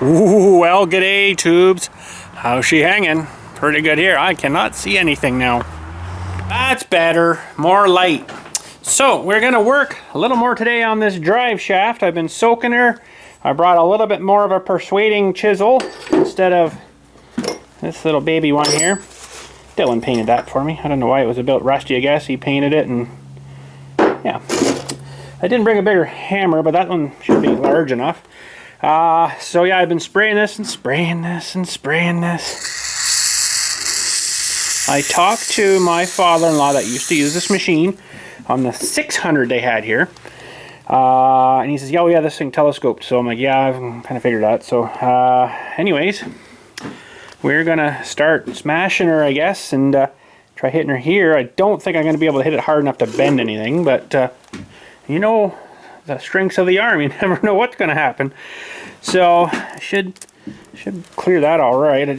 Ooh, well, g'day tubes. How's she hanging? Pretty good here. I cannot see anything now. That's better. More light. So we're gonna work a little more today on this drive shaft. I've been soaking her. I brought a little bit more of a persuading chisel instead of this little baby one here. Dylan painted that for me. I don't know why, it was a bit rusty, I guess. He painted it, and yeah. I didn't bring a bigger hammer, but that one should be large enough. So yeah, I've been spraying this and spraying this and spraying this. I talked to my father-in-law that used to use this machine on the 600 they had here. And he says, yeah, well, yeah, this thing telescoped. So I'm like, yeah, I've kind of figured that. So anyways, we're gonna start smashing her, I guess, and try hitting her here. I don't think I'm gonna be able to hit it hard enough to bend anything, but you know, the strengths of the arm, you never know what's gonna happen. So I should clear that all right.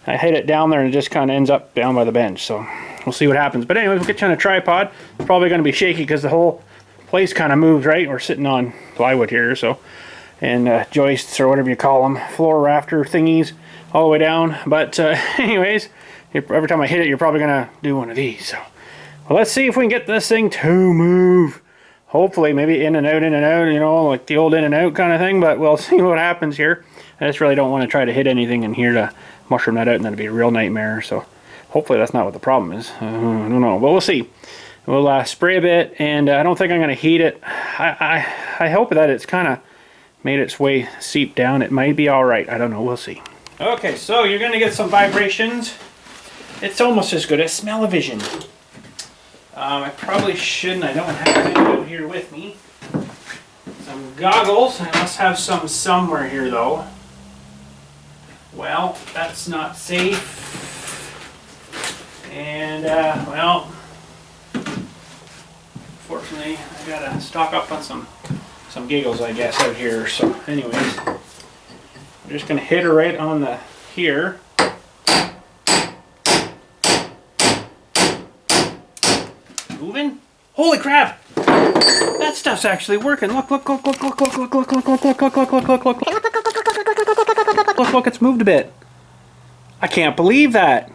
I hit it down there and it just kind of ends up down by the bench. So we'll see what happens. But anyways, we'll get you on a tripod. It's probably going to be shaky because the whole place kind of moves, right? We're sitting on plywood here, so, and joists or whatever you call them, floor rafter thingies all the way down. But anyways, every time I hit it, you're probably going to do one of these. So well, let's see if we can get this thing to move. Hopefully, maybe in and out, you know, like the old in and out kind of thing, but we'll see what happens here. I just really don't want to try to hit anything in here to mushroom that out, and then it'd be a real nightmare. So hopefully that's not what the problem is. I don't know, but we'll see. We'll spray a bit, and I don't think I'm going to heat it. I hope that it's kind of made its way seep down. It might be all right. I don't know. We'll see. Okay, so you're going to get some vibrations. It's almost as good as smell-o-vision. I probably shouldn't. I don't have it out here with me. Some goggles. I must have some somewhere here, though. Well, that's not safe. And, well, fortunately, I gotta stock up on some giggles, I guess, out here. So, anyways, I'm just gonna hit her right on the here. Moving? Holy crap! That stuff's actually working. Look, look, look, look, look, look, look, look, look, look, look, look, look, look, look, look, look, look, it's moved a bit. I can't believe that.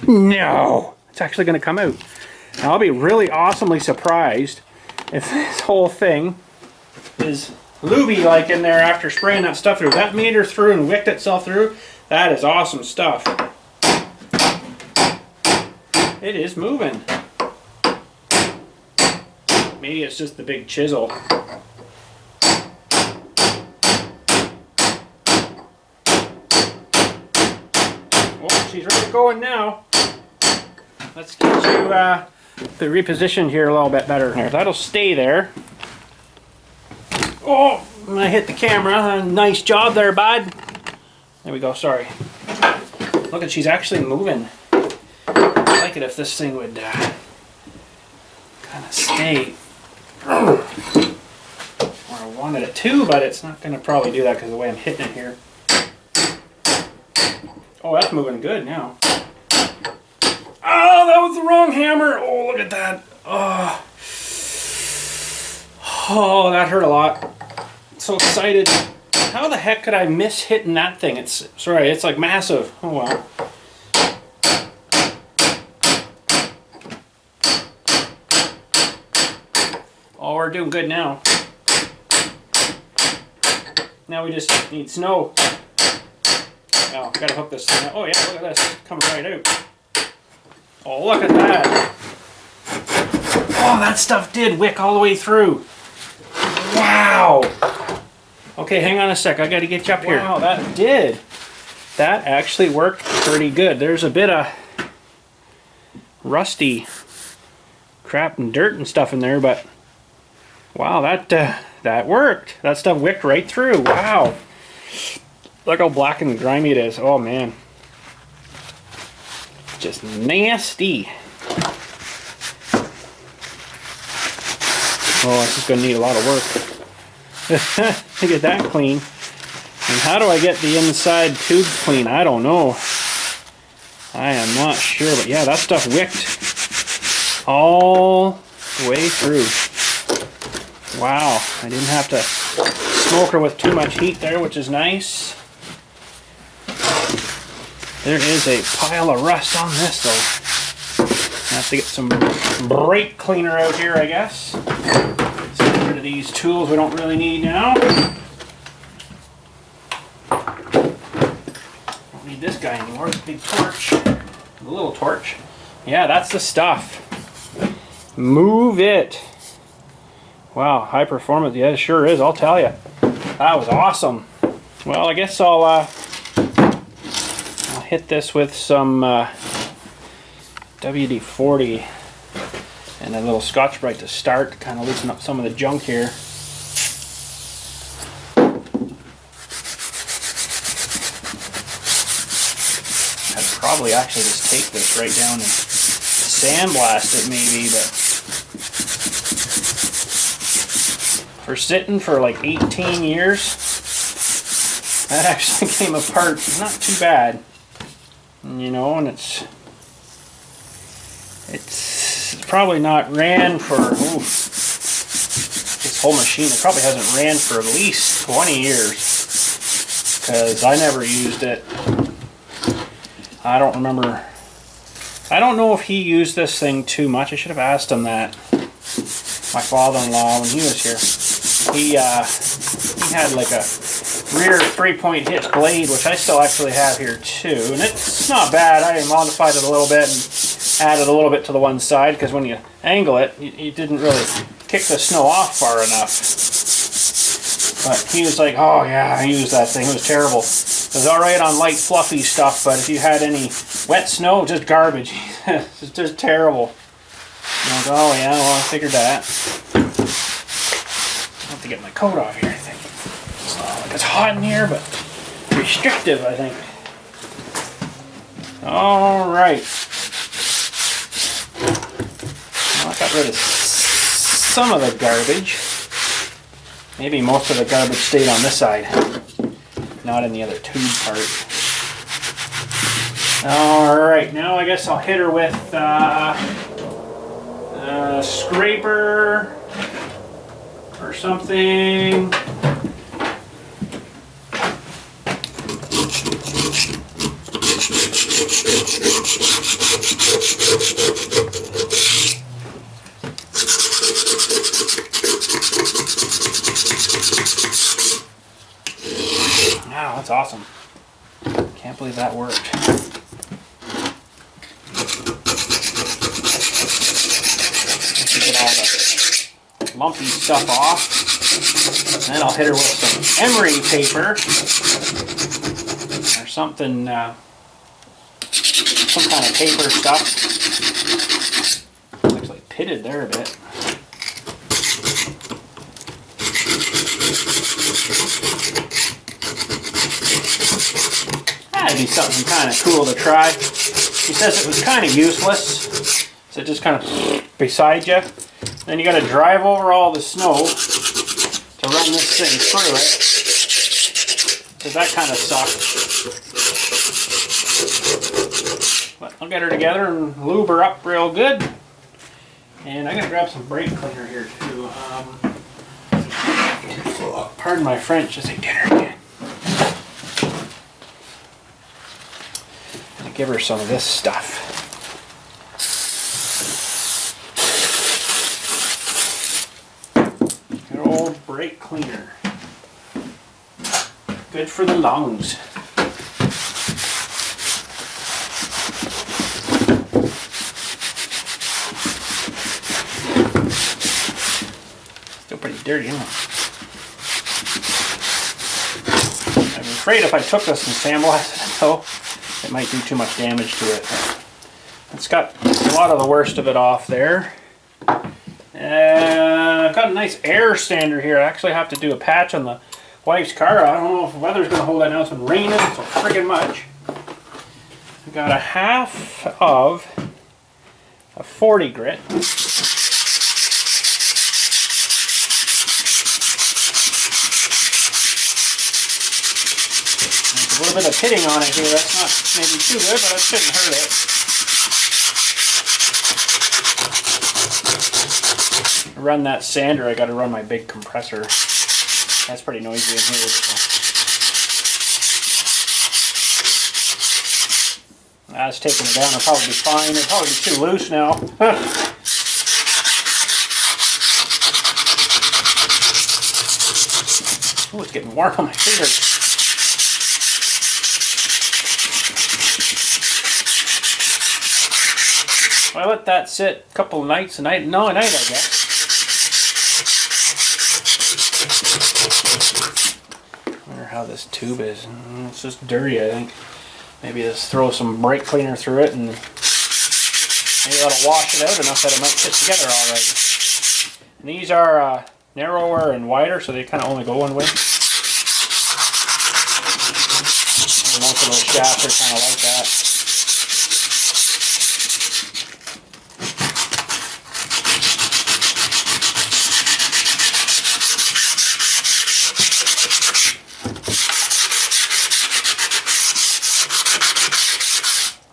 No, it's actually going to come out. Now, I'll be really awesomely surprised if this whole thing is lubey like in there after spraying that stuff through. That made her through and wicked itself through. That is awesome stuff. It is moving. Maybe it's just the big chisel. Oh, she's ready to go in now. Let's get you repositioned here a little bit better. There, that'll stay there. Oh, I hit the camera. Nice job there, bud. There we go, sorry. Look at, she's actually moving. I'd like it if this thing would kind of stay where I wanted it to, but it's not going to probably do that because of the way I'm hitting it here. Oh, that's moving good now. Oh, that was the wrong hammer. Oh, look at that. Oh, that hurt a lot. So excited. How the heck could I miss hitting that thing? It's sorry, it's like massive. Oh well. Oh, we're doing good now. Now we just need snow. Oh, gotta hook this thing up. Oh yeah, look at this. It's coming right out. Oh, look at that. Oh, that stuff did wick all the way through. Wow. Okay, hang on a sec. I gotta get you up here. Wow, that did. That actually worked pretty good. There's a bit of rusty crap and dirt and stuff in there, but wow, that worked. That stuff wicked right through. Wow. Look how black and grimy it is. Oh man. Just nasty. Oh, this is going to need a lot of work to get that clean. And how do I get the inside tubes clean? I don't know. I am not sure, but yeah, that stuff wicked all the way through. Wow, I didn't have to smoker with too much heat there, which is nice. There is a pile of rust on this though. I have to get some brake cleaner out here, I guess. Let's get rid of these tools we don't really need now. Don't need this guy anymore, this big torch. The little torch. Yeah, that's the stuff. MOOVIT. Wow, high performance. Yeah, it sure is, I'll tell you. That was awesome. Well, I guess I'll hit this with some WD-40 and a little Scotch-Brite to start, to kind of loosen up some of the junk here. I'd probably actually just take this right down and sandblast it maybe, but for sitting for like 18 years, that actually came apart not too bad. You know, and it's probably not ran for, this whole machine, it probably hasn't ran for at least 20 years, because I never used it. I don't remember, I don't know if he used this thing too much. I should have asked him that, my father-in-law, when he was here. He had like a rear 3-point hitch blade, which I still actually have here too, and it's not bad. I modified it a little bit and added a little bit to the one side, because when you angle it, you didn't really kick the snow off far enough. But he was like, oh yeah, I used that thing, it was terrible. It was alright on light fluffy stuff, but if you had any wet snow, just garbage. It's just terrible. And I was, oh yeah, well, I figured that. I have to get my coat off here, I think. It's not like it's hot in here, but restrictive, I think. Alright. Well, I got rid of some of the garbage. Maybe most of the garbage stayed on this side, not in the other tube part. Alright, now I guess I'll hit her with a scraper or something. Wow, that's awesome. Can't believe that worked. Get all the lumpy stuff off. And then I'll hit her with some emery paper or something, some kind of paper stuff. Looks like pitted there a bit. That'd be something kind of cool to try. He says it was kind of useless, so it just kind of beside you. Then you got to drive over all the snow to run this thing through it, because that kind of sucks. But I'll get her together and lube her up real good. And I'm going to grab some brake cleaner here too. Pardon my French, just say dinner again. Give her some of this stuff. Good old brake cleaner. Good for the lungs. Still pretty dirty, isn't it? I'm afraid if I took this and sandblasted it though, it might do too much damage to it. It's got a lot of the worst of it off there. I've got a nice air stander here. I actually have to do a patch on the wife's car. I don't know if the weather's going to hold that now. It's been raining so friggin' much. I've got a half of a 40 grit. A little bit of pitting on it here. That's not maybe too good, but that shouldn't hurt it. To run that sander, I got to run my big compressor. That's pretty noisy in here. So. That's taking it down. It'll probably be fine. It'll probably be too loose now. Oh, it's getting warm on my fingers. Well, I let that sit a couple of nights, a night, I guess. I wonder how this tube is. It's just dirty, I think. Maybe just throw some brake cleaner through it and maybe that'll wash it out enough that it might fit together all right. And these are narrower and wider, so they kind of only go one way. And most of those shafts are kind of like that.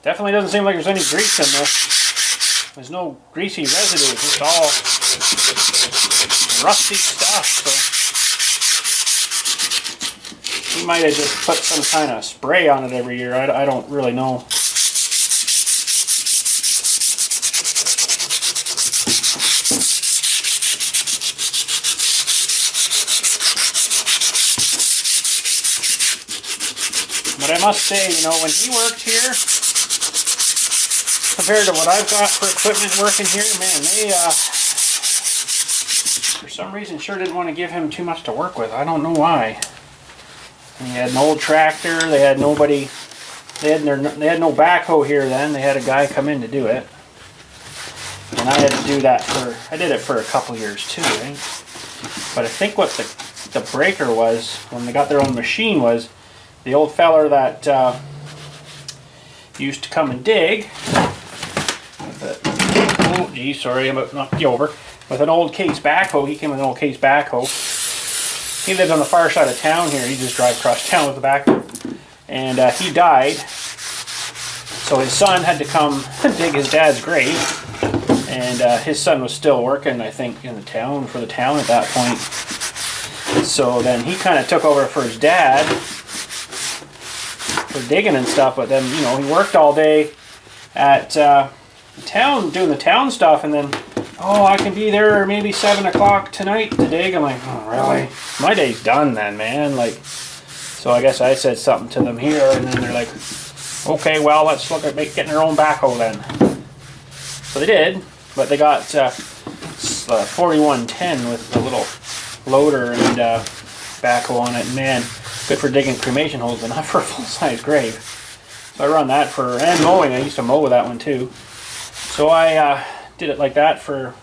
Definitely doesn't seem like there's any grease in this. There's no greasy residue, it's just all rusty stuff. So he might have just put some kind of spray on it every year. I don't really know. But I must say, you know, when he worked here, compared to what I've got for equipment working here, man, they, for some reason, sure didn't want to give him too much to work with. I don't know why. And he had an old tractor. They had nobody. They had no backhoe here then. They had a guy come in to do it, and I had to do that for. I did it for a couple years too, right? But I think what the breaker was when they got their own machine was the old feller that used to come and dig. Oh, geez, sorry, I'm about to knock you over. With an old case backhoe, he came with an old case backhoe. He lived on the far side of town here. He just drive across town with the backhoe. And he died. So his son had to come dig his dad's grave. And his son was still working, I think, in the town, for the town at that point. So then he kind of took over for his dad for digging and stuff. But then, you know, he worked all day at town, doing the town stuff, and then, oh, I can be there maybe 7 o'clock tonight to dig. I'm like, oh, really? My day's done then, man. Like, so I guess I said something to them here, and then they're like, okay, well, let's look at getting their own backhoe then. So they did, but they got 4110 with the little loader and backhoe on it. And man, good for digging cremation holes, but not for a full-size grave. So I run that for, and mowing. I used to mow with that one too. So I did it like that for,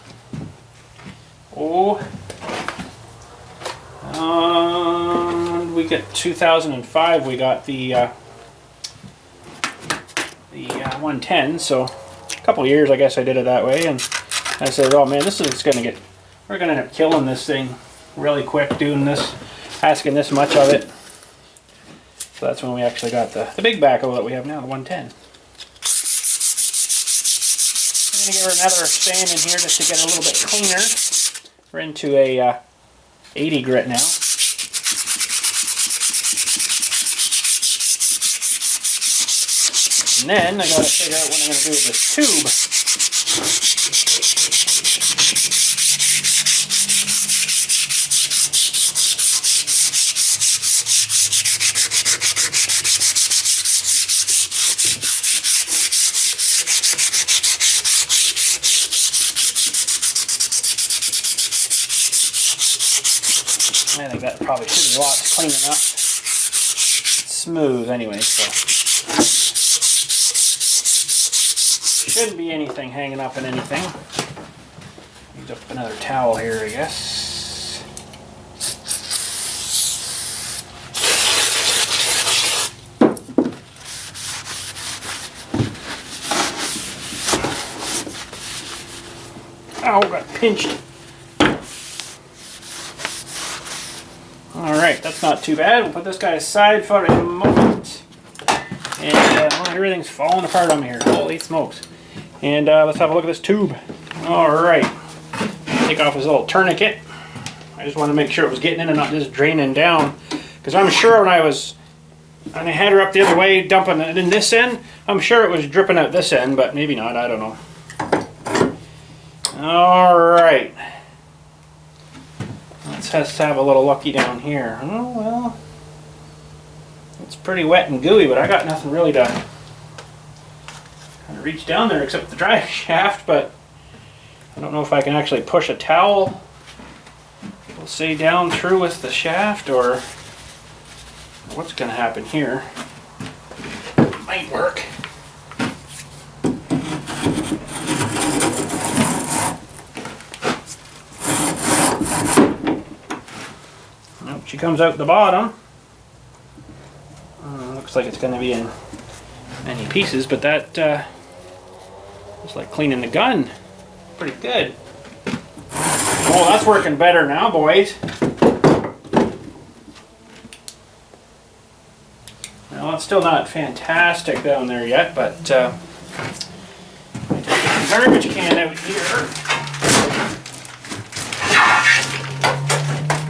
we got 2005. We got the 110. So a couple of years, I guess I did it that way. And I said, oh man, this is gonna we're gonna end up killing this thing really quick doing this, asking this much of it. So that's when we actually got the big backhoe that we have now, the 110. I'm going to give her another sand in here just to get it a little bit cleaner. We're into a 80 grit now. And then I got to figure out what I'm going to do with this tube. I think that probably should be washed clean enough. It's smooth anyway, so shouldn't be anything hanging up in anything. Use up another towel here, I guess. Ow, got pinched. Alright, that's not too bad. We'll put this guy aside for a moment. And well, everything's falling apart on me here. Holy smokes. And let's have a look at this tube. Alright. Take off his little tourniquet. I just wanted to make sure it was getting in and not just draining down. Because I'm sure when I had her up the other way, dumping it in this end, I'm sure it was dripping out this end, but maybe not, I don't know. Alright. Let's just have a little looky down here. Oh, well. It's pretty wet and gooey, but I got nothing really to kind of reach down there except the drive shaft, but I don't know if I can actually push a towel, we'll say, down through with the shaft, or what's going to happen here. It might work. Nope, she comes out the bottom. Looks like it's going to be in many pieces, but that looks like cleaning the gun. Pretty good. Oh, that's working better now, boys. Well, it's still not fantastic down there yet, but I take the garbage can out here.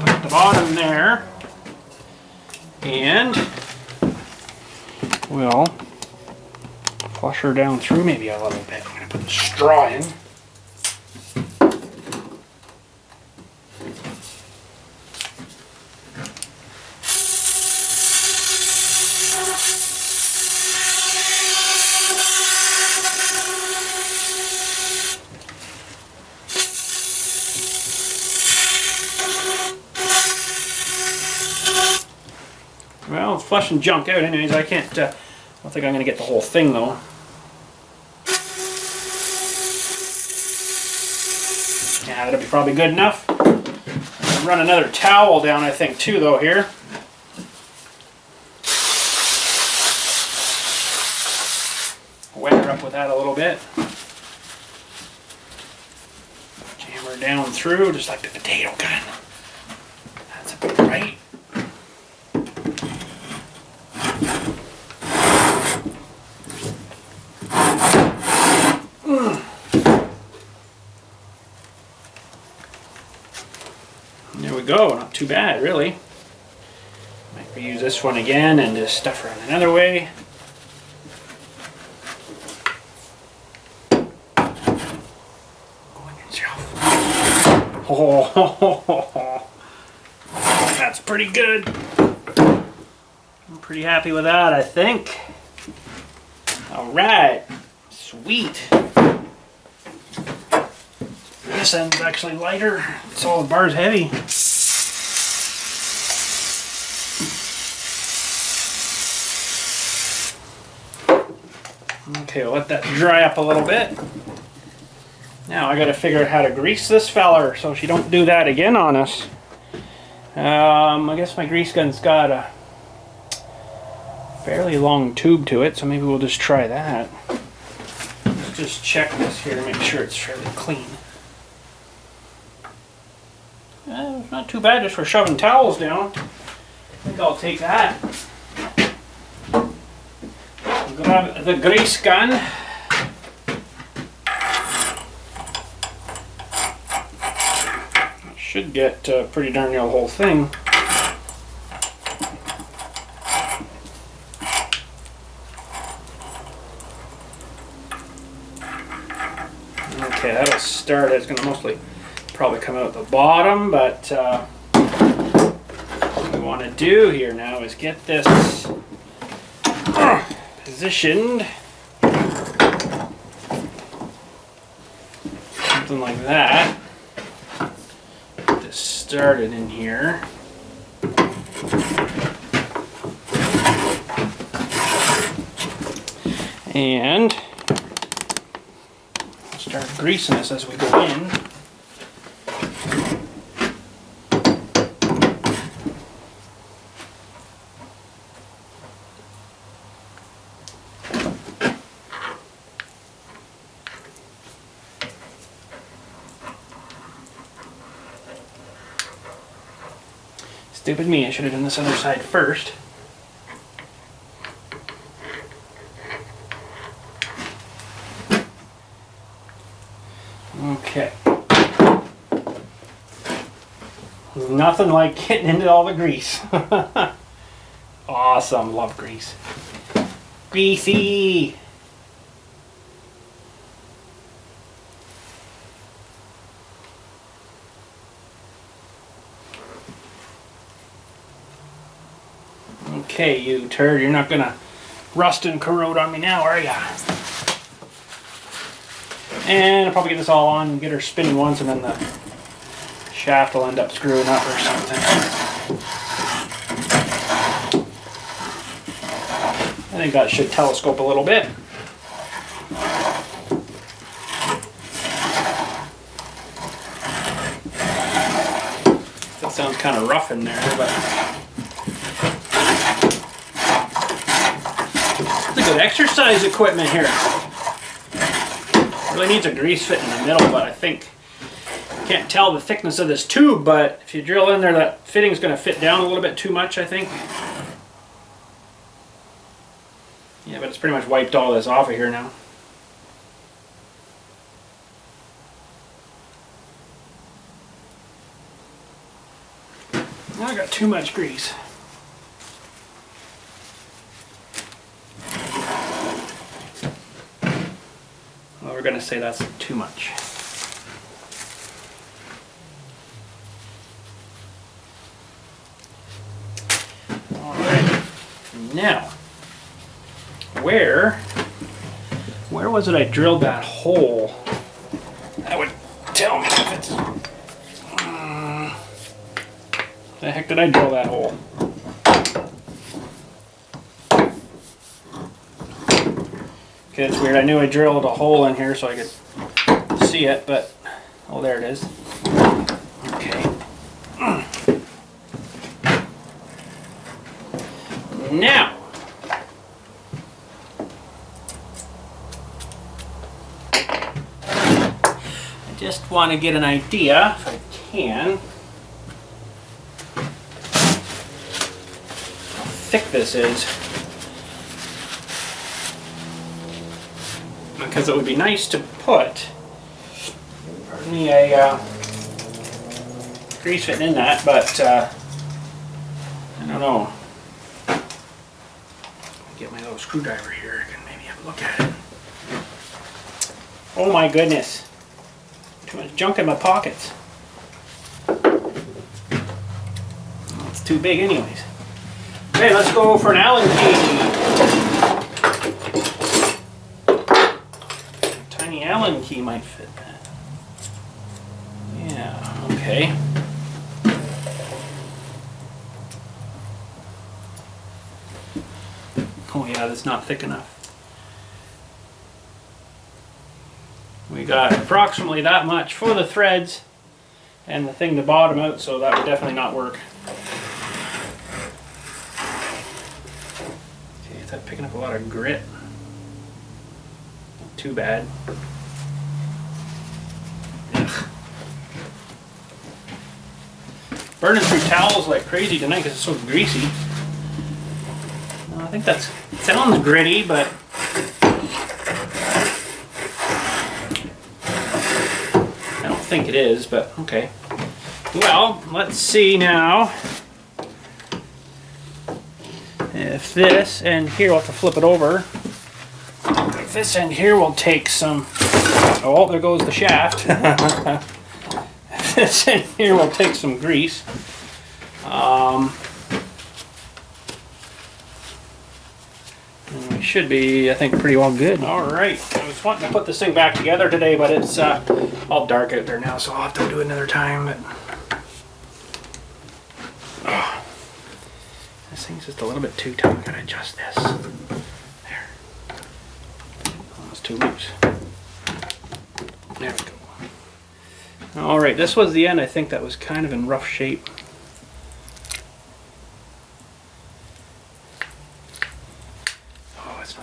At the bottom there. And we'll flush her down through maybe a little bit. I'm going to put the straw in. Well, it's flushing junk out anyways. I don't think I'm going to get the whole thing though. Yeah, that'll be probably good enough. I'm going to run another towel down, I think, too, though, here. Wet her up with that a little bit. Jam her down through, just like the potato gun. That's about right. There we go, not too bad really. Might reuse this one again and just stuff her in another way. Go on yourself. Oh, that's pretty good. I'm pretty happy with that, I think. Alright, sweet. This end's actually lighter. It's all the bar's heavy. Okay, we'll let that dry up a little bit. Now I gotta figure out how to grease this feller so she don't do that again on us. I guess my grease gun's got a fairly long tube to it, so maybe we'll just try that. Let's just check this here to make sure it's fairly clean. Not too bad just for shoving towels down. I think I'll take that. Grab the grease gun. Should get pretty darn near the whole thing. Okay, that'll start. It's going to mostly probably come out the bottom, but what we want to do here now is get this positioned something like that. Get this started in here. And start greasing this as we go in. Stupid me, I should have done this other side first. Okay. Nothing like getting into all the grease. Awesome, love grease. Greasy! Okay, you turd, you're not gonna rust and corrode on me now, are ya? And I'll probably get this all on and get her spinning once, and then the shaft will end up screwing up or something. I think that should telescope a little bit. That sounds kind of rough in there, but it's good exercise equipment here. Really needs a grease fit in the middle, but I think can't tell the thickness of this tube, but if you drill in there, that fitting's going to fit down a little bit too much, I think. Yeah, but it's pretty much wiped all this off of here now. Now I got too much grease. Well, we're going to say that's too much. Alright, now, where was it I drilled that hole? That would tell me if it's... the heck did I drill that hole? Okay, it's weird. I knew I drilled a hole in here so I could see it, but... oh, there it is. Okay. Now, I just want to get an idea, if I can, how thick this is. Because it would be nice to put, pardon me, a grease fit in that, but I don't know. Get my little screwdriver here, I can maybe have a look at it. Oh my goodness. Too much junk in my pockets. Well, it's too big anyways. Okay, let's go for an Allen key. A tiny Allen key might fit that. Yeah, okay. Oh yeah, that's not thick enough. We got approximately that much for the threads and the thing to bottom out, so that would definitely not work. Okay, is that picking up a lot of grit? Not too bad. Ugh. Burning through towels like crazy tonight because it's so greasy. I think that sounds gritty, but I don't think it is, but okay. Well, let's see now if this end here, we'll have to flip it over. If this end here will take some, oh, there goes the shaft. This end here will take some grease. Should be, I think, pretty well good. Alright, I was wanting to put this thing back together today, but it's all dark out there now, so I'll have to do it another time. But this thing's just a little bit too tight. I'm going to adjust this. There. Oh, it's too loose. There we go. Alright, this was the end. I think that was kind of in rough shape.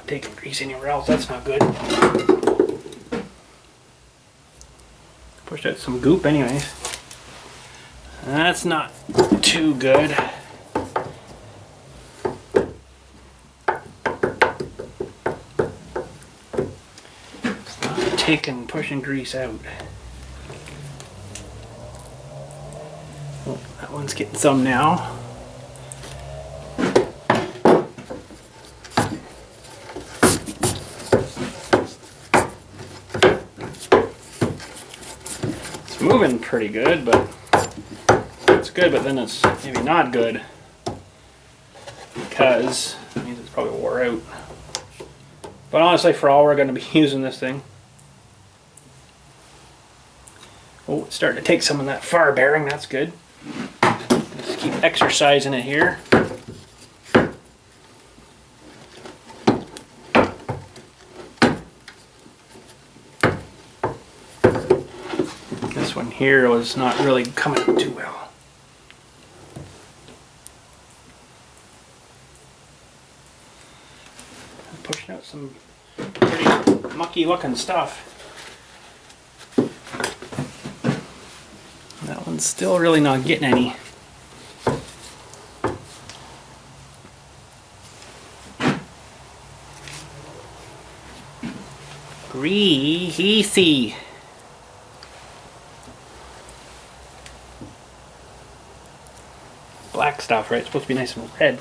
Taking grease anywhere else, that's not good. Pushed out some goop anyways. That's not too good. It's not pushing grease out. Oh, that one's getting some now. It's moving pretty good, but it's good, but then it's maybe not good because it means it's probably wore out. But honestly, for all we're going to be using this thing. Oh, it's starting to take some of that far bearing. That's good. Just keep exercising it here. This one here was not really coming out too well. I'm pushing out some pretty mucky looking stuff. That one's still really not getting any. Greasy. Black stuff, right? It's supposed to be nice and red.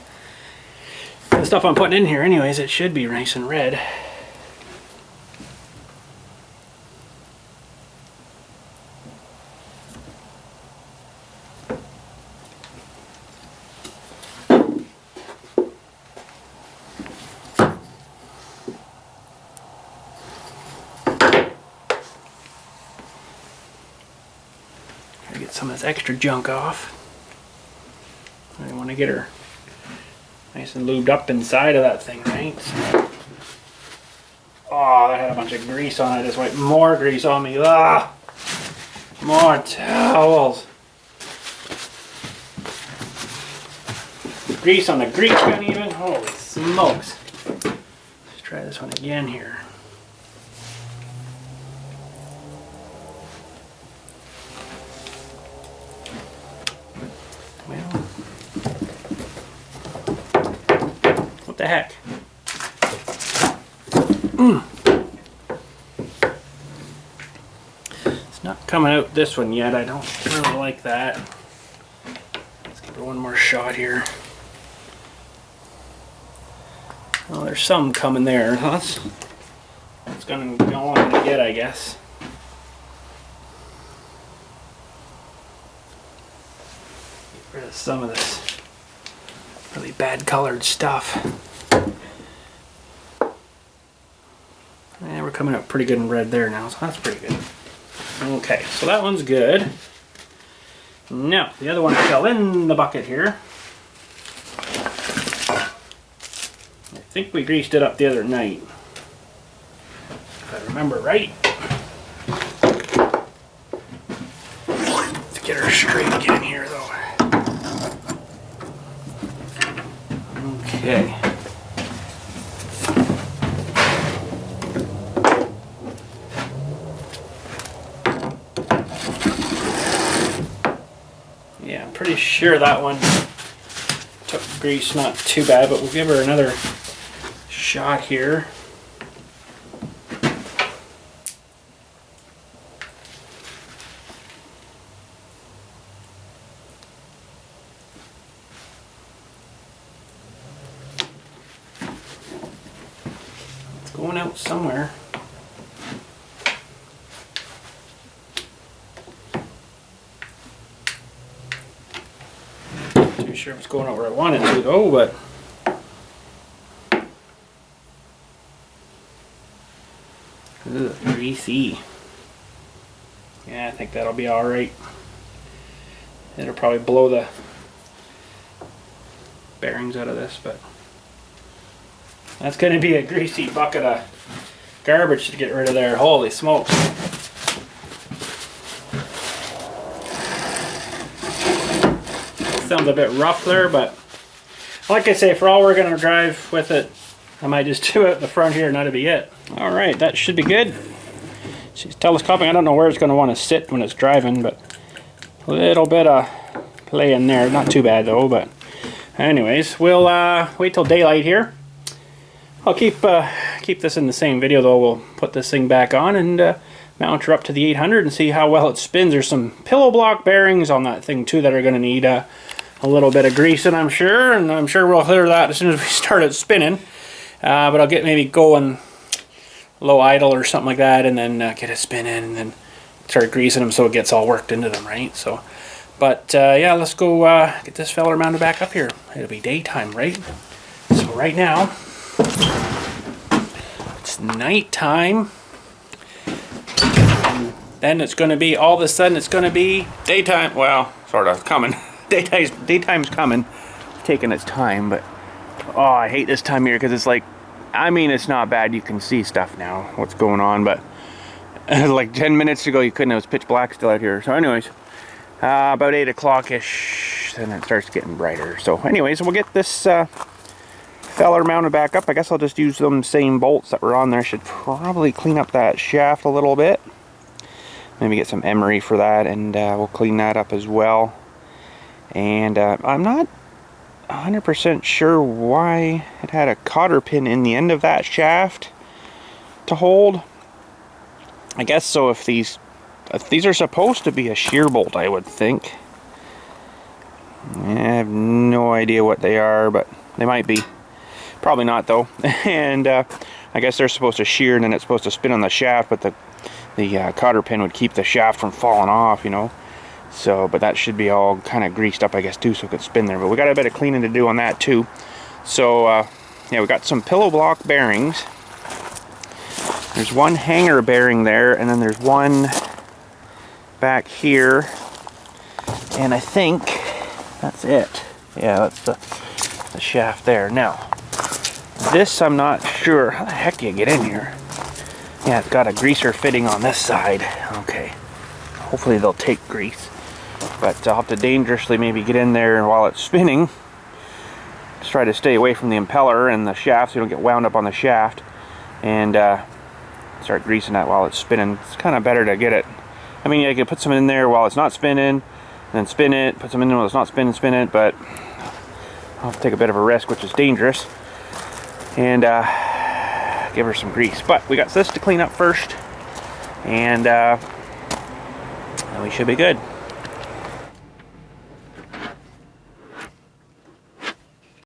The stuff I'm putting in here anyways, it should be nice and red. Get some of this extra junk off. I want to get her nice and lubed up inside of that thing, right? So, oh, that had a bunch of grease on it. I just wiped more grease on me. Ah, more towels. Grease on the grease gun even. Holy smokes. Let's try this one again here. What the heck? It's not coming out this one yet. I don't really like that. Let's give it one more shot here. Oh, there's some coming there. That's going to go on to get, I guess. Get rid of some of this really bad colored stuff. And we're coming up pretty good in red there now, so that's pretty good. Okay, so that one's good. Now, the other one fell in the bucket here. I think we greased it up the other night, if I remember right. Let's get her straight again here though. Okay. Yeah, I'm pretty sure that one took grease not too bad, but we'll give her another shot here. It's going out somewhere. Not too sure if it's going out where I want it to go, but ugh, greasy. Yeah, I think that'll be alright. It'll probably blow the bearings out of this, but that's going to be a greasy bucket of garbage to get rid of there. Holy smokes. Sounds a bit rough there, but like I say, for all we're going to drive with it, I might just do it at the front here and that'll be it. Alright, that should be good. She's telescoping. I don't know where it's going to want to sit when it's driving, but a little bit of play in there. Not too bad though, but anyways, we'll wait till daylight here. I'll keep this in the same video though. We'll put this thing back on and mount her up to the 800 and see how well it spins. There's some pillow block bearings on that thing too that are going to need a little bit of greasing, I'm sure, and I'm sure we'll clear that as soon as we start it spinning. But I'll get maybe going low idle or something like that, and then get it spinning, and then start greasing them so it gets all worked into them, right? So, but yeah, let's go get this feller mounted back up here. It'll be daytime, right? So right now, it's nighttime. And then it's going to be, all of a sudden, it's going to be daytime. Well, sort of coming. Daytime's coming. It's taking its time, but oh, I hate this time of year because it's like, I mean, it's not bad. You can see stuff now, what's going on, but like 10 minutes ago, you couldn't. It was pitch black still out here. So anyways, about 8 o'clock-ish, then it starts getting brighter. So anyways, we'll get this feller mounted back up. I guess I'll just use them same bolts that were on there. Should probably clean up that shaft a little bit. Maybe get some emery for that, and we'll clean that up as well. And I'm not 100% sure why it had a cotter pin in the end of that shaft to hold. I guess so if these are supposed to be a shear bolt, I would think. I have no idea what they are, but they might be. Probably not though. And I guess they're supposed to shear, and then it's supposed to spin on the shaft, but the cotter pin would keep the shaft from falling off, you know. So, but that should be all kind of greased up, I guess, too, so it could spin there. But we got a bit of cleaning to do on that too. So yeah, we got some pillow block bearings. There's one hanger bearing there, and then there's one back here, and I think that's it. Yeah, that's the shaft there. Now this, I'm not sure. How the heck do you get in here? Yeah, it's got a greaser fitting on this side. Okay, hopefully they'll take grease, but I'll have to dangerously maybe get in there while it's spinning. Just try to stay away from the impeller and the shaft so you don't get wound up on the shaft, and start greasing that while it's spinning. It's kind of better to get it. I mean, you can put some in there while it's not spinning, and then spin it, put some in there while it's not spinning, spin it, but I'll have to take a bit of a risk, which is dangerous, and give her some grease. But we got this to clean up first, and we should be good.